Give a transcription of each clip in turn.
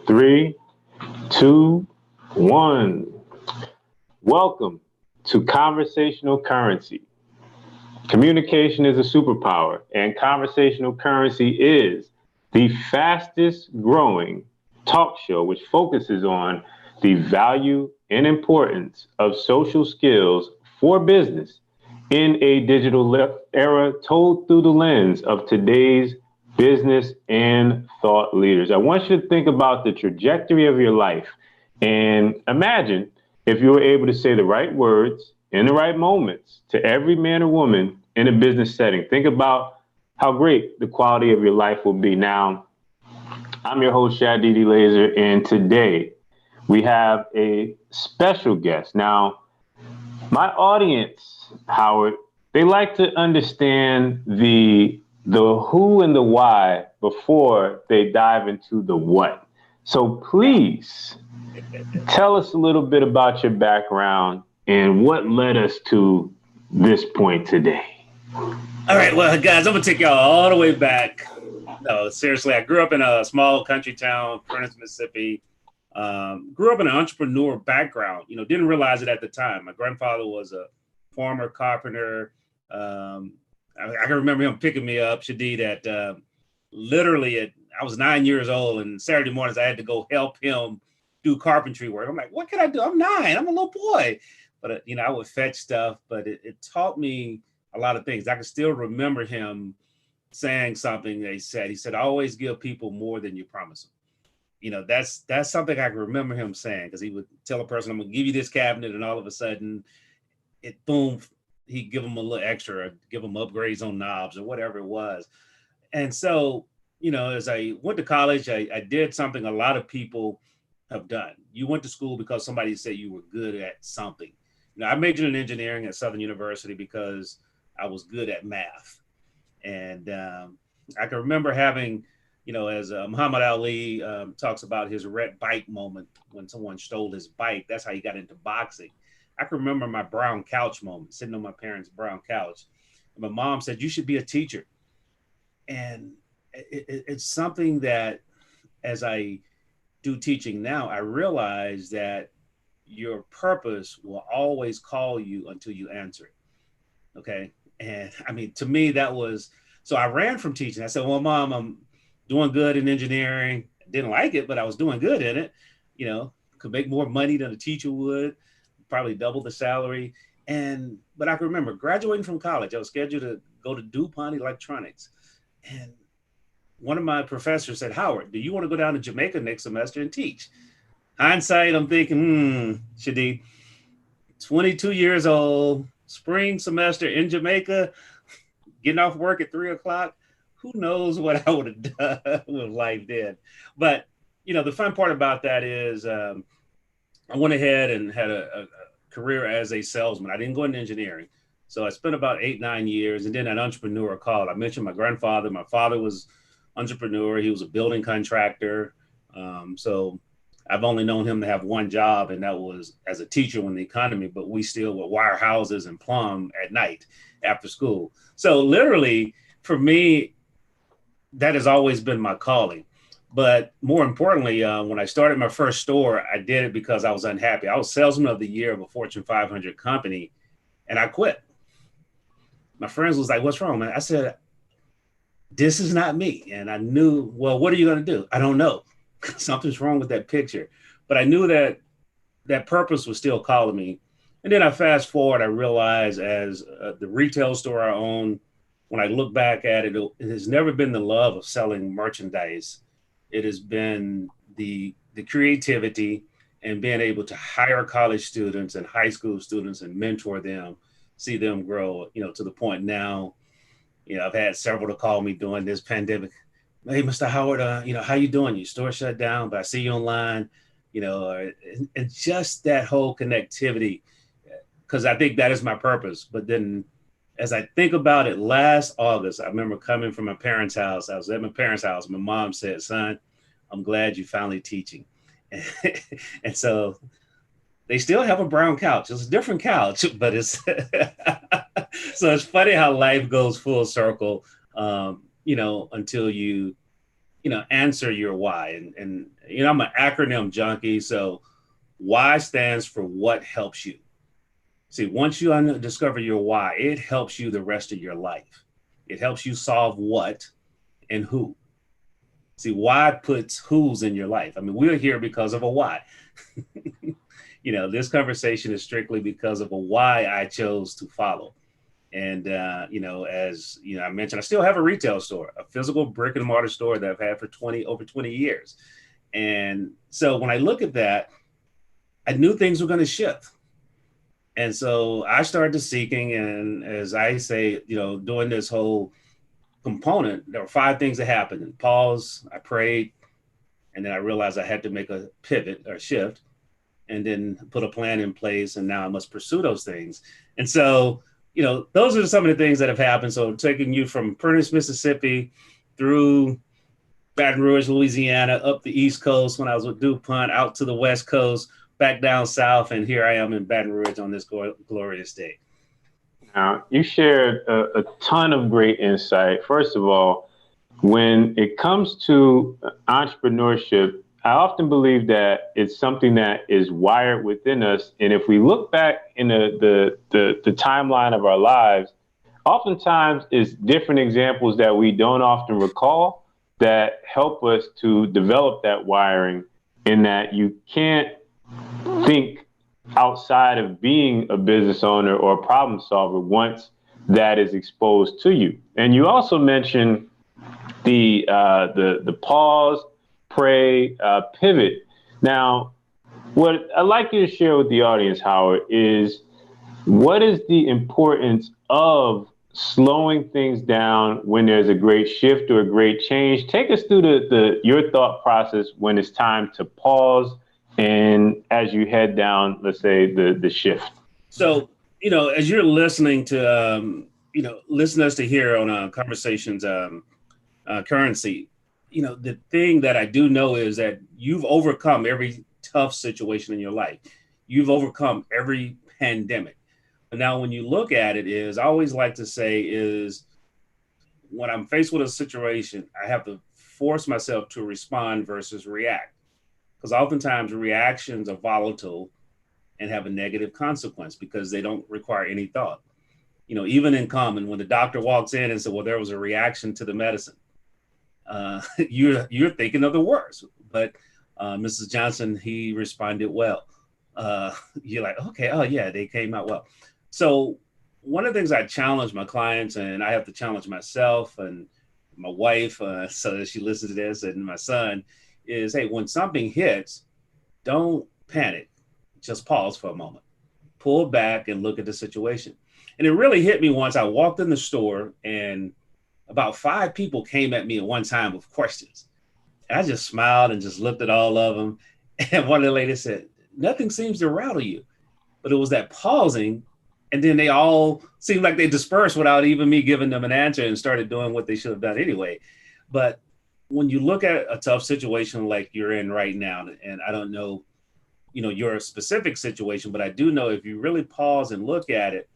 Three, two, one. Welcome to Conversational Currency. Communication is a superpower, and conversational currency is the fastest growing talk show which focuses on the value and importance of social skills for business in a digital era told through the lens of today's business and thought leaders. I want you to think about the trajectory of your life and imagine if you were able to say the right words in the right moments to every man or woman in a business setting. Think about how great the quality of your life will be. Now, I'm your host, Eleazer, and today we have a special guest. Now, my audience, Howard, they like to understand the who and the why before they dive into the what. So please tell us a little bit about your background and what led us to this point today. All right, well, guys, I'm gonna take y'all all the way back. No, seriously, I grew up in a small country town, Prentice, Mississippi. Grew up in an entrepreneur background. Didn't realize it at the time. My grandfather was a farmer, carpenter. I can remember him picking me up, Shadid, at literally I was 9 years old, and Saturday mornings I had to go help him do carpentry work. I'm like, what can I do? I'm 9. I'm a little boy. But, I would fetch stuff, but it taught me a lot of things. I can still remember him saying something he said, always give people more than you promise them. That's something I can remember him saying, because he would tell a person, I'm going to give you this cabinet, and all of a sudden boom, he'd give them a little extra, or give them upgrades on knobs or whatever it was. And so, as I went to college, I did something a lot of people have done. You went to school because somebody said you were good at something. I majored in engineering at Southern University because I was good at math. And I can remember having, as Muhammad Ali talks about his red bike moment when someone stole his bike. That's how he got into boxing. I can remember my brown couch moment, sitting on my parents' brown couch. And my mom said, you should be a teacher. And it's something that, as I do teaching now, I realize that your purpose will always call you until you answer it. Okay. And I mean, to me, that was, so I ran from teaching. I said, well, Mom, I'm doing good in engineering. Didn't like it, but I was doing good in it. Could make more money than a teacher would, probably double the salary. But I can remember graduating from college, I was scheduled to go to DuPont Electronics. And one of my professors said, Howard, do you want to go down to Jamaica next semester and teach? Hindsight, I'm thinking, Shadid, 22 years old, spring semester in Jamaica, getting off work at 3:00. Who knows what I would have done with life then. But, the fun part about that is I went ahead and had a career as a salesman. I didn't go into engineering. So I spent about 8-9 years, and then an entrepreneur called. I mentioned my grandfather. My father was entrepreneur. He was a building contractor. So I've only known him to have one job, and that was as a teacher when the economy, but we still would wire houses and plumb at night after school. So literally, for me, that has always been my calling. But more importantly, when I started my first store, I did it because I was unhappy. I was salesman of the year of a Fortune 500 company, and I quit. My friends was like, what's wrong, man? I said, this is not me. And I knew, well, what are you going to do? I don't know. Something's wrong with that picture. But I knew that that purpose was still calling me. And then I fast forward, I realized as the retail store I own, when I look back at it, it has never been the love of selling merchandise. It has been the creativity and being able to hire college students and high school students and mentor them, see them grow, to the point now, I've had several to call me during this pandemic. Hey, Mr. Howard, how you doing? Your store shut down, but I see you online, and just that whole connectivity, because I think that is my purpose. But then as I think about it, last August, I remember coming from my parents' house. I was at my parents' house. My mom said, son, I'm glad you're finally teaching. And so they still have a brown couch. It's a different couch, but it's so it's funny how life goes full circle, until you, answer your why. And I'm an acronym junkie. So why stands for what helps you. See, once you discover your why, it helps you the rest of your life. It helps you solve what and who. See, why puts who's in your life. I mean, we're here because of a why. This conversation is strictly because of a why I chose to follow. And, as I mentioned, I still have a retail store, a physical brick and mortar store that I've had for over 20 years. And so when I look at that, I knew things were going to shift. And so I started seeking, and as I say, doing this whole component, there were 5 things that happened. And pause, I prayed, and then I realized I had to make a pivot or shift, and then put a plan in place, and now I must pursue those things. And so, those are some of the things that have happened. So taking you from Prentice, Mississippi, through Baton Rouge, Louisiana, up the East Coast when I was with DuPont, out to the West Coast, back down south, and here I am in Baton Rouge on this glorious day. Now, you shared a ton of great insight. First of all, when it comes to entrepreneurship, I often believe that it's something that is wired within us. And if we look back in the timeline of our lives, oftentimes it's different examples that we don't often recall that help us to develop that wiring, in that you can't think outside of being a business owner or a problem solver once that is exposed to you. And you also mentioned the pause, pray, pivot. Now, what I'd like you to share with the audience, Howard, is what is the importance of slowing things down when there's a great shift or a great change? Take us through your thought process when it's time to pause, and as you head down, let's say, the shift. So, as you're listening to, listeners to hear on Conversations Currency, the thing that I do know is that you've overcome every tough situation in your life. You've overcome every pandemic. But now when you look at it, I always like to say is when I'm faced with a situation, I have to force myself to respond versus react. Because oftentimes reactions are volatile and have a negative consequence because they don't require any thought. Even in common, when the doctor walks in and says, well, there was a reaction to the medicine, you're thinking of the worst. But Mrs. Johnson, he responded well. You're like, okay, oh yeah, they came out well. So one of the things I challenge my clients, and I have to challenge myself and my wife, so that she listens to this, and my son, is, hey, when something hits, don't panic. Just pause for a moment. Pull back and look at the situation. And it really hit me once. I walked in the store and about 5 people came at me at one time with questions. And I just smiled and just looked at all of them. And one of the ladies said, nothing seems to rattle you. But it was that pausing. And then they all seemed like they dispersed without even me giving them an answer and started doing what they should have done anyway. But when you look at a tough situation like you're in right now, and I don't know, your specific situation, but I do know if you really pause and look at it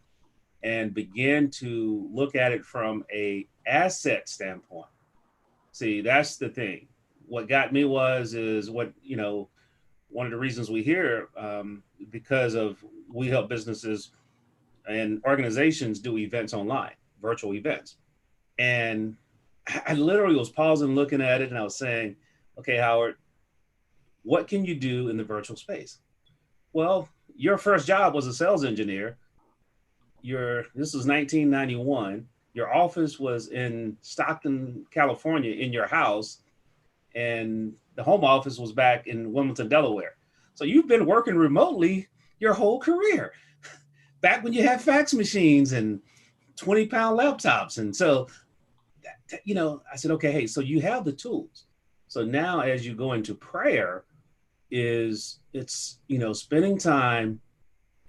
and begin to look at it from a asset standpoint. See, that's the thing. What got me is what, one of the reasons we hear, because of we help businesses and organizations do events online, virtual events. And I literally was pausing, looking at it, and I was saying, okay, Howard, what can you do in the virtual space? Well, your first job was a sales engineer. This was 1991. Your office was in Stockton, California, in your house, and the home office was back in Wilmington, Delaware. So you've been working remotely your whole career, back when you had fax machines and 20-pound laptops. And so, I said, okay, hey, so you have the tools. So now as you go into prayer, it's spending time.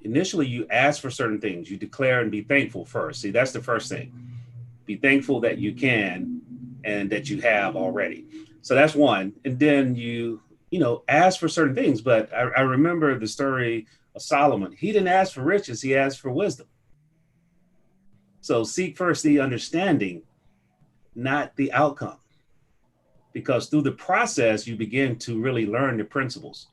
Initially, you ask for certain things. You declare and be thankful first. See, that's the first thing. Be thankful that you can and that you have already. So that's one. And then you ask for certain things. But I remember the story of Solomon. He didn't ask for riches. He asked for wisdom. So seek first the understanding, not the outcome. because through the process, you begin to really learn the principles.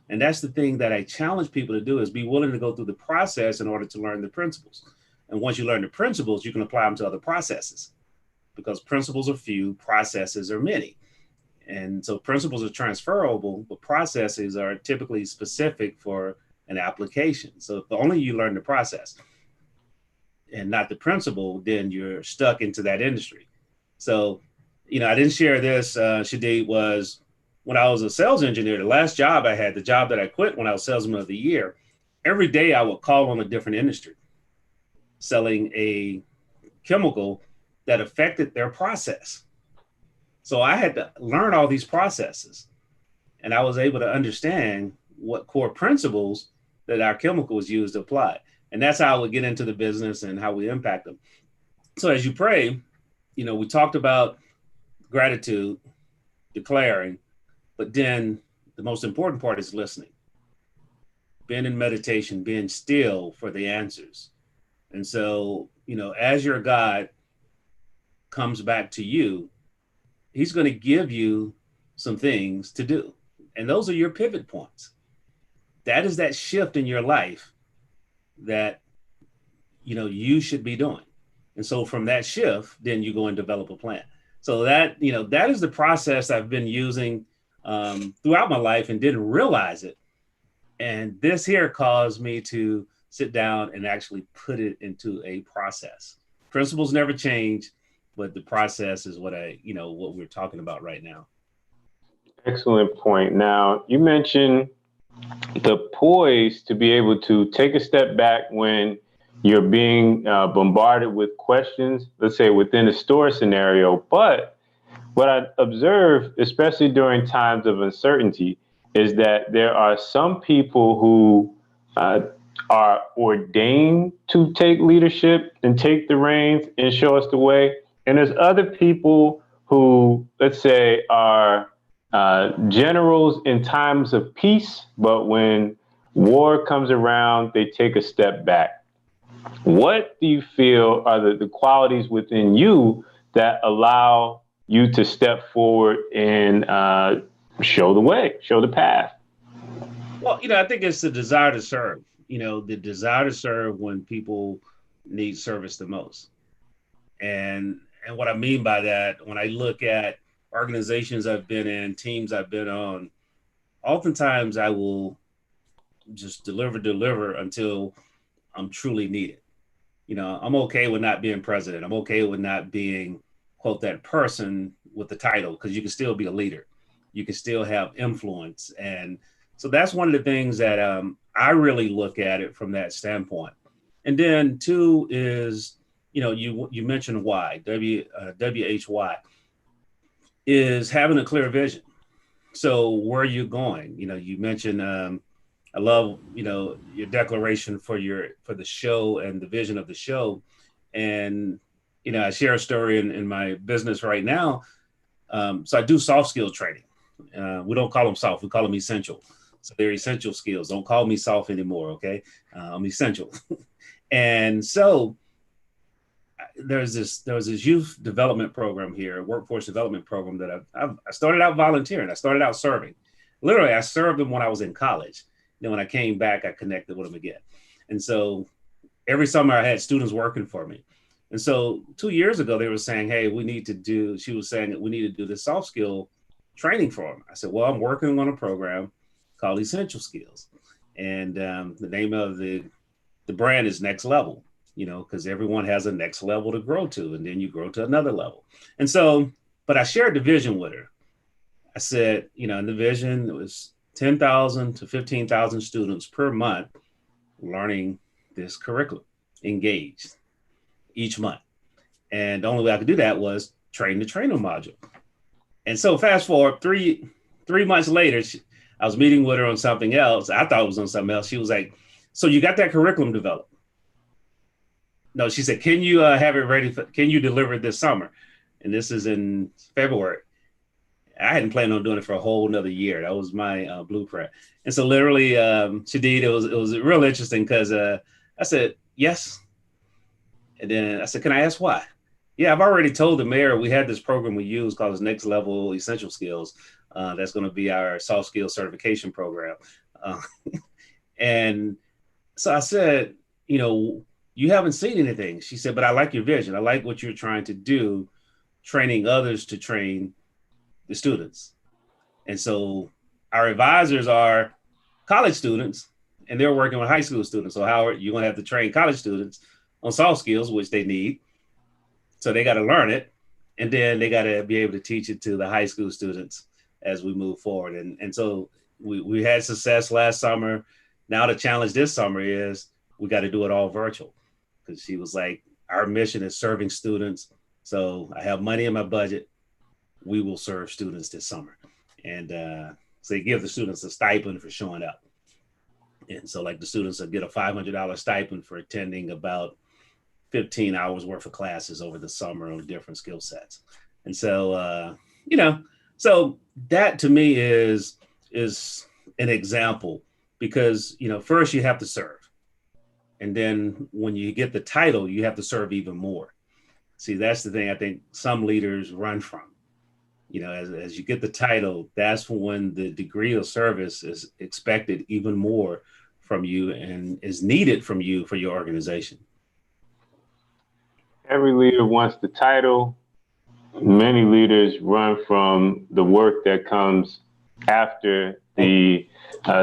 And that's the thing that I challenge people to do, is be willing to go through the process in order to learn the principles. And once you learn the principles, you can apply them to other processes, because principles are few, processes are many. And so principles are transferable, but processes are typically specific for an application. So if only you learn the process and not the principle, then you're stuck into that industry. So, I didn't share this, Shadid, was when I was a sales engineer, the last job I had, the job that I quit when I was salesman of the year, every day I would call on a different industry, selling a chemical that affected their process. So I had to learn all these processes, and I was able to understand what core principles that our chemical was used to apply. And that's how I would get into the business and how we impact them. So as you pray, we talked about gratitude, declaring, but then the most important part is listening, being in meditation, being still for the answers. And so, as your God comes back to you, he's going to give you some things to do. And those are your pivot points. That is that shift in your life that, you should be doing. And so from that shift, then you go and develop a plan. So that is the process I've been using throughout my life and didn't realize it. And this here caused me to sit down and actually put it into a process. Principles never change, but the process is what what we're talking about right now. Excellent point. Now, you mentioned the poise to be able to take a step back when you're being bombarded with questions, let's say within a store scenario. But what I observe, especially during times of uncertainty, is that there are some people who are ordained to take leadership and take the reins and show us the way. And there's other people who, let's say, are generals in times of peace, but when war comes around, they take a step back. What do you feel are the qualities within you that allow you to step forward and show the way, show the path? Well, I think it's the desire to serve, the desire to serve when people need service the most. And what I mean by that, when I look at organizations I've been in, teams I've been on, oftentimes I will just deliver until I'm truly needed. I'm okay with not being president. I'm okay with not being, quote, that person with the title, because you can still be a leader. You can still have influence. And so that's one of the things that I really look at it from that standpoint. And then two is, you mentioned why, WHY, is having a clear vision. So where are you going? You mentioned, I love, your declaration for the show and the vision of the show. And, I share a story in my business right now. So I do soft skill training. We don't call them soft, we call them essential. So they're essential skills. Don't call me soft anymore, okay? I'm essential. And so there was this youth development program here, workforce development program that I started out volunteering. I started out serving. Literally, I served them when I was in college. Then when I came back, I connected with them again. And so every summer I had students working for me. And so 2 years ago, they were saying, hey, she was saying that we need to do this soft skill training for them. I said, well, I'm working on a program called Essential Skills. And the name of the brand is Next Level, because everyone has a next level to grow to, and then you grow to another level. And so, but I shared the vision with her. I said, in the vision, it was 10,000 to 15,000 students per month learning this curriculum, engaged each month. And the only way I could do that was train the trainer module. And so fast forward 3 months later, I was meeting with her on something else. I thought it was on something else. She was like, so you got that curriculum developed? No, she said, can you have it ready? Can you deliver it this summer? And this is in February. I hadn't planned on doing it for a whole another year. That was my blueprint. And so literally, Shadid, it was real interesting because I said, yes. And then I said, can I ask why? Yeah, I've already told the mayor we had this program we use called Next Level Essential Skills. That's going to be our soft skills certification program. Uh, and so I said, you know, you haven't seen anything. She said, but I like your vision. I like what you're trying to do, training others to train the students. And so our advisors are college students and they're working with high school students. So Howard, you're going to have to train college students on soft skills, which they need. So they got to learn it. And then they got to be able to teach it to the high school students as we move forward. And so we had success last summer. Now the challenge this summer is we got to do it all virtual, because she was like, our mission is serving students. So I have money in my budget. We will serve students this summer. And so they give the students a stipend for showing up. And so like the students will get a $500 stipend for attending about 15 hours worth of classes over the summer on different skill sets. And so, you know, so that to me is an example, because, you know, first you have to serve. And then when you get the title, you have to serve even more. See, that's the thing I think some leaders run from. You know, as you get the title, that's when the degree of service is expected even more from you and is needed from you for your organization. Every leader wants the title. Many leaders run from the work that comes after the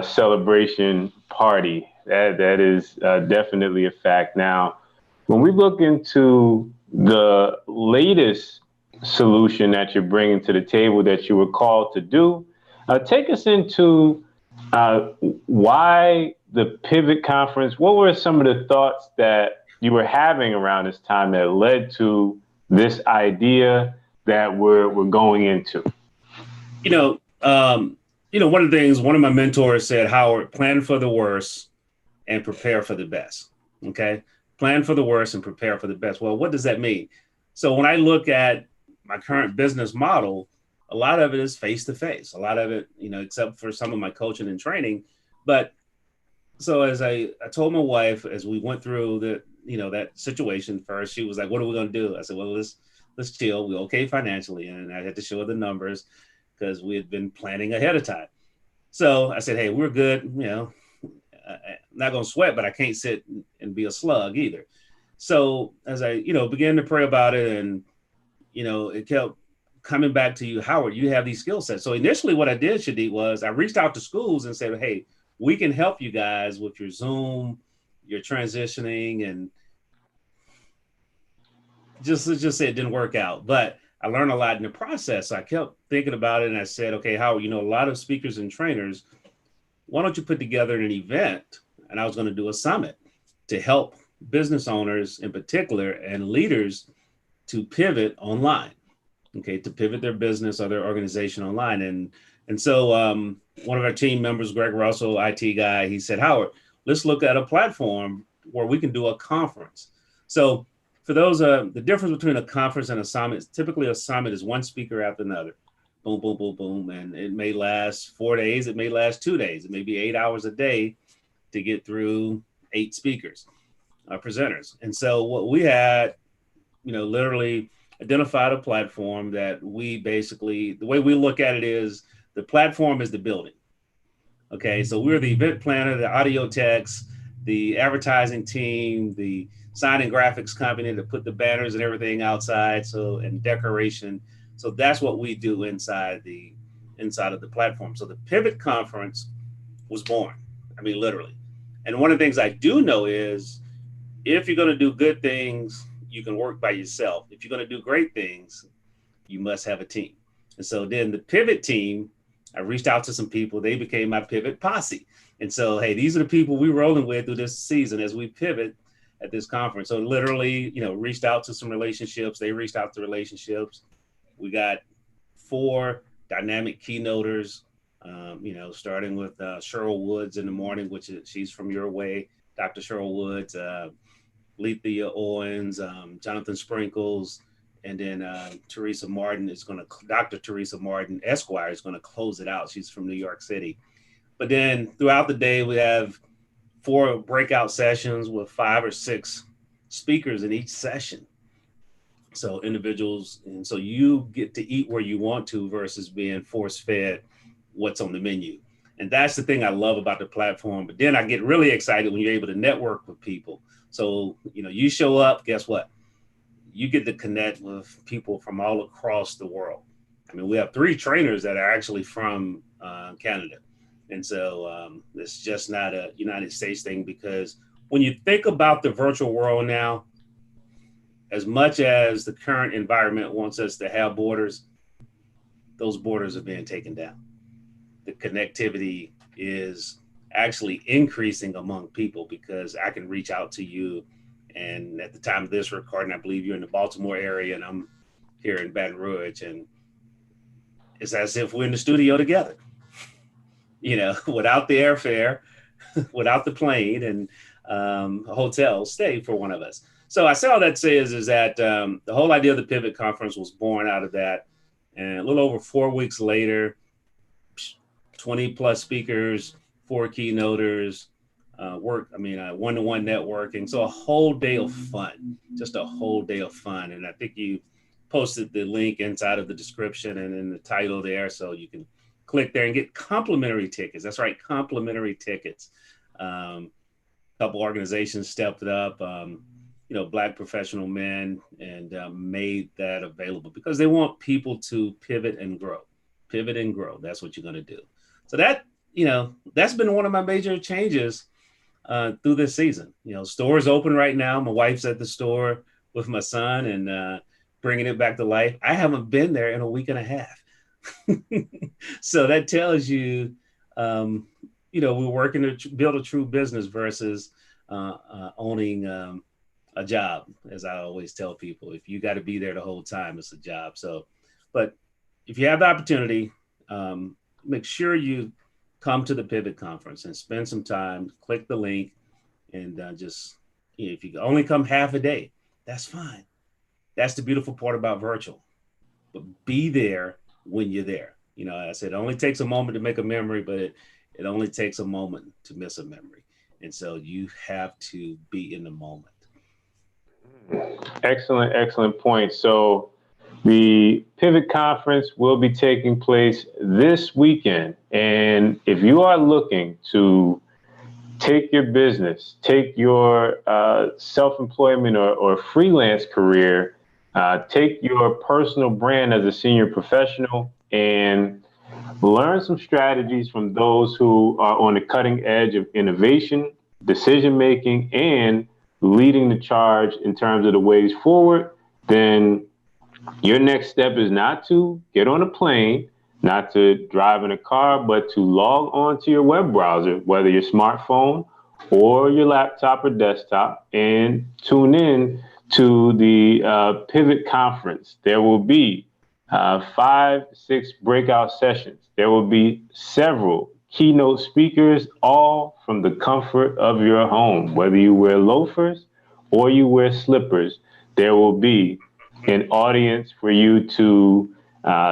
celebration party. That is definitely a fact. Now, when we look into the latest solution that you're bringing to the table that you were called to do, take us into uh, why the Pivot Conference. What were some of the thoughts that you were having around this time that led to this idea that we're going into? You know, one of the things one of my mentors said, Howard, plan for the worst and prepare for the best. Okay, plan for the worst and prepare for the best. Well, what does that mean? So when I look at my current business model, a lot of it is face to face. A lot of it, you know, except for some of my coaching and training. But so as I told my wife as we went through the, you know, that situation first, she was like, "What are we going to do?" I said, "Well, let's chill. We're okay financially," and I had to show her the numbers because we had been planning ahead of time. So I said, "Hey, we're good. You know, I'm not going to sweat, but I can't sit and be a slug either." So as I, you know, began to pray about it, and you know, it kept coming back to you, Howard, you have these skill sets. So initially what I did, Shadid, was I reached out to schools and said, hey, we can help you guys with your Zoom, your transitioning, and just let's just say it didn't work out. But I learned a lot in the process. So I kept thinking about it and I said, okay, Howard, you know, a lot of speakers and trainers, why don't you put together an event? And I was going to do a summit to help business owners in particular and leaders to pivot online, okay, to pivot their business or their organization online. And so one of our team members, Greg Russell, IT guy, he said, Howard, let's look at a platform where we can do a conference. So for those, the difference between a conference and a summit, typically a summit is one speaker after another. Boom, boom, boom, boom. And it may last 4 days. It may last 2 days. It may be 8 hours a day to get through 8 speakers, presenters. And so what we had, you know, literally identified a platform that we basically, the way we look at it is the platform is the building. Okay, so we're the event planner, the audio techs, the advertising team, the sign and graphics company that put the banners and everything outside, so and decoration. So that's what we do inside of the platform. So the Pivot Conference was born. I mean, literally. And one of the things I do know is if you're going to do good things, you can work by yourself. If you're going to do great things, you must have a team. And so then the Pivot team, I reached out to some people. They became my Pivot posse. And so, hey, these are the people we're rolling with through this season as we pivot at this conference. So literally, you know, reached out to some relationships. They reached out to relationships. We got 4 dynamic keynoters, you know, starting with Cheryl Woods in the morning, which is, she's from your way, Dr. Cheryl Woods, Lethea Owens, Jonathan Sprinkles, and then Teresa Martin is going to, Dr. Teresa Martin Esquire is going to close it out. She's from New York City. But then throughout the day, we have 4 breakout sessions with 5 or 6 speakers in each session. So individuals, and so you get to eat where you want to versus being force fed what's on the menu. And that's the thing I love about the platform. But then I get really excited when you're able to network with people. So, you show up, guess what? You get to connect with people from all across the world. I mean, we have 3 trainers that are actually from Canada. And so it's just not a United States thing, because when you think about the virtual world now, as much as the current environment wants us to have borders, those borders are being taken down. The connectivity is actually increasing among people, because I can reach out to you. And at the time of this recording, I believe you're in the Baltimore area and I'm here in Baton Rouge. And it's as if we're in the studio together, without the airfare, without the plane and a hotel stay for one of us. So I say all that to say is that the whole idea of the Pivot Conference was born out of that. And a little over 4 weeks later, 20 plus speakers, 4 keynoters, one-to-one networking. So a whole day of fun, just a whole day of fun. And I think you posted the link inside of the description and in the title there, so you can click there and get complimentary tickets. That's right, complimentary tickets. A couple organizations stepped it up, Black professional men, and made that available because they want people to pivot and grow. Pivot and grow. That's what you're going to do. So that's been one of my major changes through this season. Stores open right now. My wife's at the store with my son and bringing it back to life. I haven't been there in a week and a half. So that tells you, we're working to build a true business versus owning a job. As I always tell people, if you got to be there the whole time, it's a job. So, but if you have the opportunity, make sure you come to the Pivot Conference and spend some time, click the link, and if you only come half a day, that's fine. That's the beautiful part about virtual. But be there when you're there. I said it only takes a moment to make a memory, but it only takes a moment to miss a memory. And so you have to be in the moment. Excellent, excellent point. So the Pivot Conference will be taking place this weekend. And if you are looking to take your business, take your self-employment or freelance career, take your personal brand as a senior professional and learn some strategies from those who are on the cutting edge of innovation, decision making, and leading the charge in terms of the ways forward, then your next step is not to get on a plane, not to drive in a car, but to log on to your web browser, whether your smartphone or your laptop or desktop, and tune in to the Pivot Conference. There will be 5, 6 breakout sessions. There will be several keynote speakers, all from the comfort of your home. Whether you wear loafers or you wear slippers, there will be an audience for you to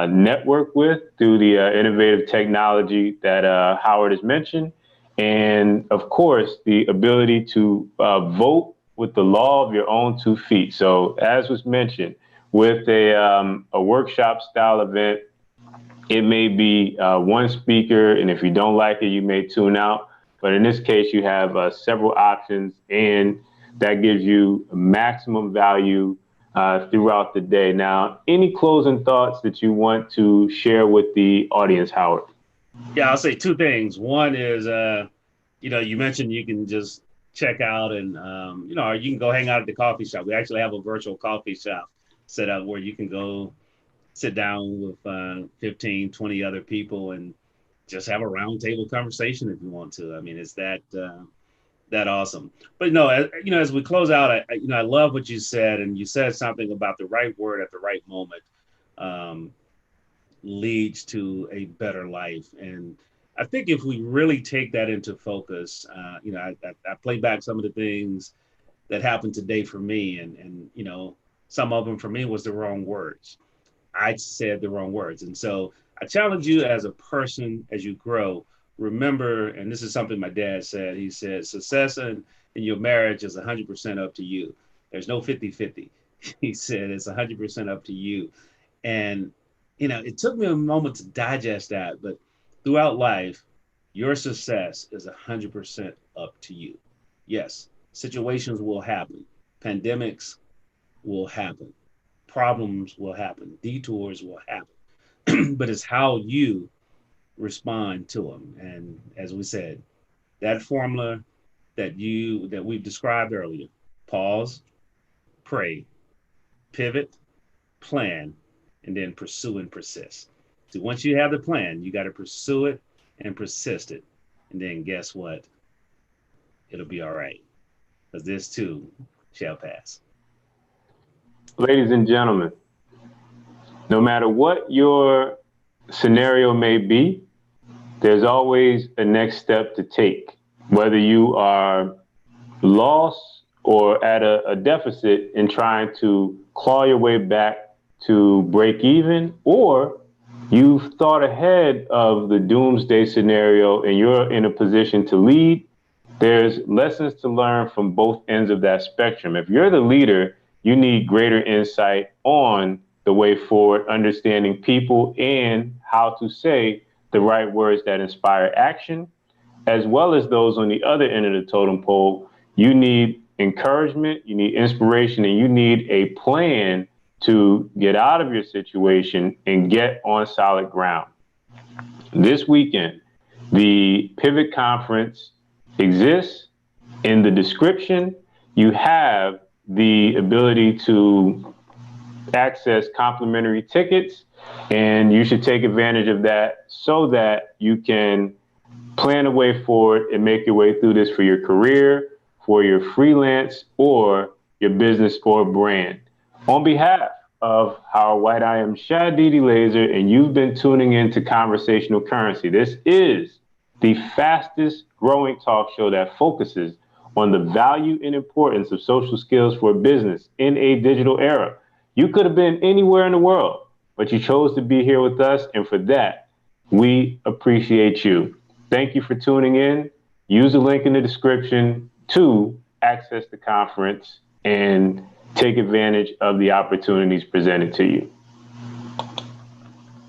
network with through the innovative technology that Howard has mentioned. And of course, the ability to vote with the law of your own 2 feet. So as was mentioned, with a workshop style event, it may be one speaker, and if you don't like it, you may tune out. But in this case, you have several options, and that gives you maximum value throughout the day. Now, any closing thoughts that you want to share with the audience, Howard? Yeah, I'll say 2 things. One is, you mentioned you can just check out and, or you can go hang out at the coffee shop. We actually have a virtual coffee shop set up where you can go sit down with 15, 20 other people and just have a roundtable conversation if you want to. I mean, it's that awesome. But no, as we close out, I love what you said, and you said something about the right word at the right moment leads to a better life. And I think if we really take that into focus, I play back some of the things that happened today for me, and some of them for me was the wrong words. I said the wrong words. And so I challenge you as a person, as you grow, remember, and this is something my dad said, he said, success in your marriage is 100% up to you. There's no 50-50. He said it's 100% up to you. And, it took me a moment to digest that, but throughout life, your success is 100% up to you. Yes, situations will happen, pandemics will happen, problems will happen, detours will happen, but it's how you respond to them. And as we said, that formula that we've described earlier: pause, pray, pivot, plan, and then pursue and persist. So once you have the plan, you got to pursue it and persist it. And then guess what? It'll be all right. Because this too shall pass. Ladies and gentlemen, no matter what your scenario may be, there's always a next step to take. Whether you are lost or at a deficit in trying to claw your way back to break even, or you've thought ahead of the doomsday scenario and you're in a position to lead, there's lessons to learn from both ends of that spectrum. If you're the leader, you need greater insight on the way forward, understanding people and how to say the right words that inspire action, as well as those on the other end of the totem pole. You need encouragement, you need inspiration, and you need a plan to get out of your situation and get on solid ground. This weekend, the Pivot Conference exists. In the description, you have the ability to access complimentary tickets, and you should take advantage of that so that you can plan a way forward and make your way through this for your career, for your freelance, or your business or brand. On behalf of Howard White, I am Shad Eleazer, and you've been tuning in to Conversational Currency. This is the fastest growing talk show that focuses on the value and importance of social skills for business in a digital era. You could have been anywhere in the world, but you chose to be here with us, and for that, we appreciate you. Thank you for tuning in. Use the link in the description to access the conference and take advantage of the opportunities presented to you.